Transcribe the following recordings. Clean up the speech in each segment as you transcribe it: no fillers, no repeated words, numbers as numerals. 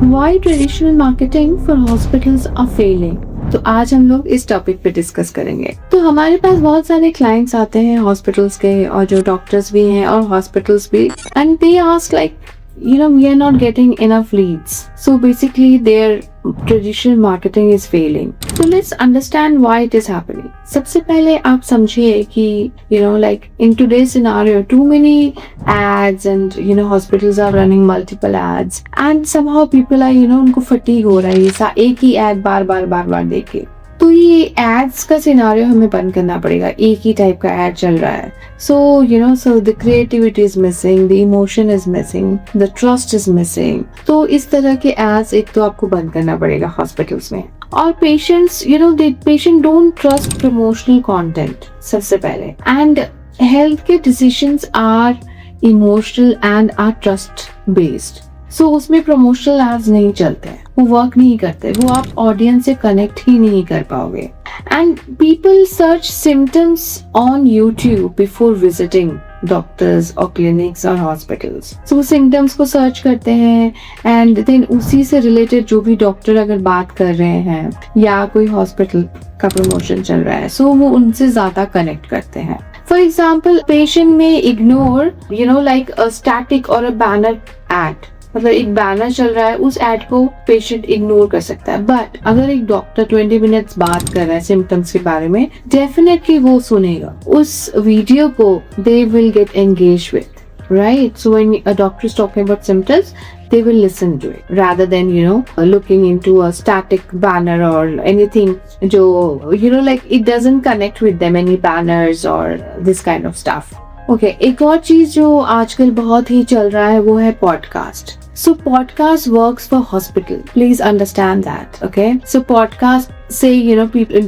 Why traditional marketing for hospitals are failing? तो आज हम लोग इस टॉपिक पे डिस्कस करेंगे। तो हमारे पास बहुत सारे क्लाइंट्स आते हैं हॉस्पिटल्स के और जो डॉक्टर्स भी हैं और हॉस्पिटल्स भी, and they ask like we are not getting enough leads. So basically their traditional marketing is failing. So let's understand why it is happening. सबसे पहले आप समझिए कि like in today's scenario too many ads and hospitals are running multiple ads and somehow people are उनको fatigue हो रहा है ये एक ही ad बार बार देखे। तो ये एड्स का सिनारियो हमें बंद करना पड़ेगा। एक ही टाइप का एड चल रहा है, so the creativity is missing, the emotion is missing, the trust is missing. तो इस तरह के एड्स एक तो आपको बंद करना पड़ेगा हॉस्पिटल्स में। और patients patient don't trust promotional content सबसे पहले, एंड हेल्थ के decisions are emotional and are trust based. So उसमें प्रमोशनल एड्स नहीं चलते हैं, वो वर्क नहीं करते, वो आप ऑडियंस से कनेक्ट ही नहीं कर पाओगे। And people search symptoms on YouTube before visiting doctors और क्लिनिक्स और हॉस्पिटल्स। सो वो सिम्टम्स को सर्च करते हैं एंड देन उसी से रिलेटेड जो भी डॉक्टर अगर बात कर रहे हैं या कोई हॉस्पिटल का प्रमोशन चल रहा है, सो वो उनसे ज्यादा कनेक्ट करते हैं। फॉर एग्जाम्पल पेशेंट में इग्नोर लाइक अ स्टैटिक और अ बैनर एड, मतलब एक बैनर चल रहा है उस एड को पेशेंट इग्नोर कर सकता है, बट अगर एक डॉक्टर 20 मिनट्स बात कर रहा है सिम्टम्स के बारे में, डेफिनेटली वो सुनेगा उस वीडियो को, they will get engage with, right? So when a doctor is talking about symptoms, they will listen to it rather than looking into a static banner or anything jo like it doesn't connect with them, any banners or this kind of stuff. Okay, एक और चीज जो आजकल बहुत ही चल रहा है वो है podcast. So podcast works for hospital. Please understand that, okay? So podcast say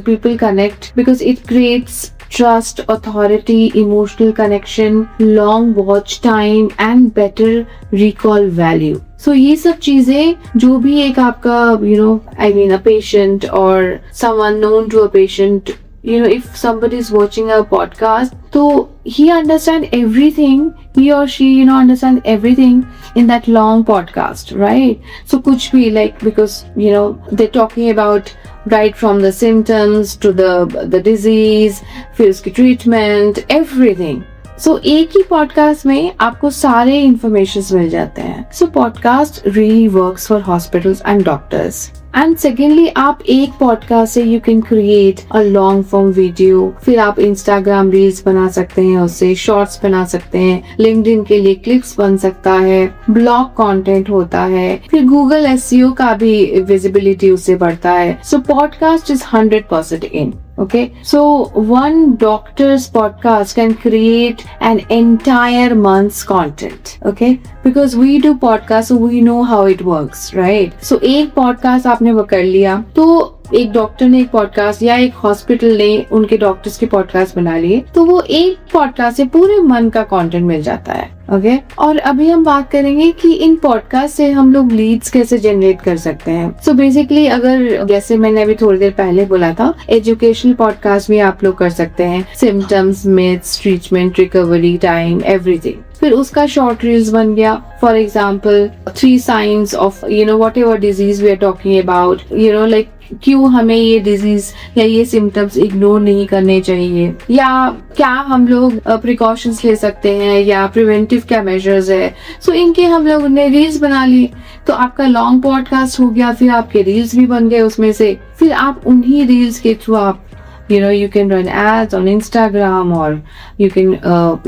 people connect because it creates trust, authority, emotional connection, long watch time and better recall value. So ये सब चीजें जो भी एक आपका a patient or someone known to a patient, if somebody is watching a podcast, so he understand everything, he or she understand everything in that long podcast, right? So kuch bhi like, because they're talking about right from the symptoms to the disease, फिर उसकी treatment, everything. So एक ही podcast में आपको सारे informations मिल जाते हैं। So podcast really works for hospitals and doctors. And secondly, आप एक पॉडकास्ट से you can create a long form video, फिर आप Instagram reels बना सकते हैं, उससे शॉर्ट्स बना सकते हैं, LinkedIn के लिए क्लिप्स बन सकता है, ब्लॉग कंटेंट होता है, फिर Google SEO का भी विजिबिलिटी उससे बढ़ता है। So podcast is 100% in. Okay, so one doctor's podcast can create an entire month's content. Okay, because we do podcasts, so we know how it works, right? So एक podcast आपने कर लिया, तो एक डॉक्टर ने एक पॉडकास्ट या एक हॉस्पिटल ने उनके डॉक्टर्स के पॉडकास्ट बना लिए, तो वो एक पॉडकास्ट से पूरे मन का कंटेंट मिल जाता है। ओके, और अभी हम बात करेंगे कि इन पॉडकास्ट से हम लोग लीड्स कैसे जनरेट कर सकते हैं। सो बेसिकली अगर जैसे मैंने अभी थोड़ी देर पहले बोला था, एजुकेशनल पॉडकास्ट भी आप लोग कर सकते हैं, symptoms, myths, treatment, recovery time, everything. फिर उसका शॉर्ट रील्स बन गया, for example 3 signs of whatever disease we are talking about, like क्यों हमें ये डिजीज या ये सिम्टम्स इग्नोर नहीं करने चाहिए, या क्या हम लोग प्रिकॉशंस ले सकते हैं, या प्रिवेंटिव क्या मेजर्स है। सो इनके हम लोग ने रील्स बना ली, तो आपका लॉन्ग पॉडकास्ट हो गया, फिर आपके रील्स भी बन गए उसमें से। फिर आप उन्हीं रील्स के थ्रू आप you can run ads on Instagram or you can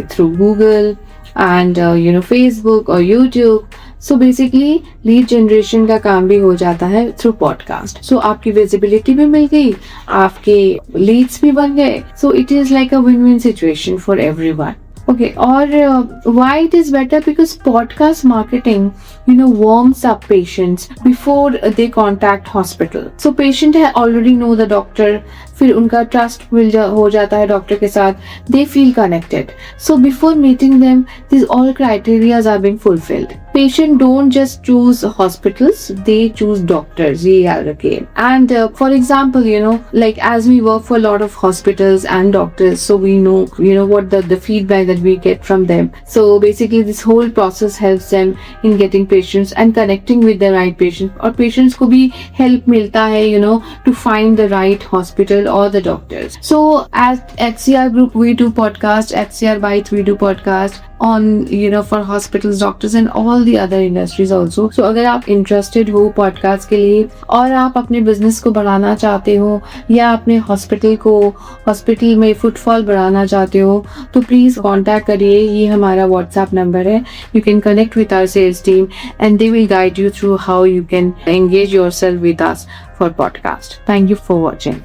through Google and Facebook or YouTube. So basically lead generation का काम भी हो जाता है through podcast. So आपकी visibility भी मिल गई, आपके leads भी बन गए. So it is like a win-win situation for everyone. Okay, or why it is better? Because podcast marketing warms up patients before they contact hospital. So patient है already know the doctor, फिर उनका trust हो जाता है doctor के साथ, they feel connected. So before meeting them, these all criteria are being fulfilled. patient don't just choose hospitals, they choose doctors. ये याद रखिए. And for example, like as we work for a lot of hospitals and doctors, so we know, what the feedback that we get from them. So basically this whole process helps them in getting patients and connecting with the right patient. और patients को भी help मिलता है, to find the right hospital or the doctors. So at HCR Group we do podcast, HCR Bytes we do podcast on for hospitals, doctors and all the other industries also. So अगर आप interested हो podcast के लिए और आप अपने business को बढ़ाना चाहते हो या अपने hospital में footfall बढ़ाना चाहते हो तो please contact करिए. ये हमारा WhatsApp number है. You can connect with our sales team and they will guide you through how you can engage yourself with us for podcast. Thank you for watching.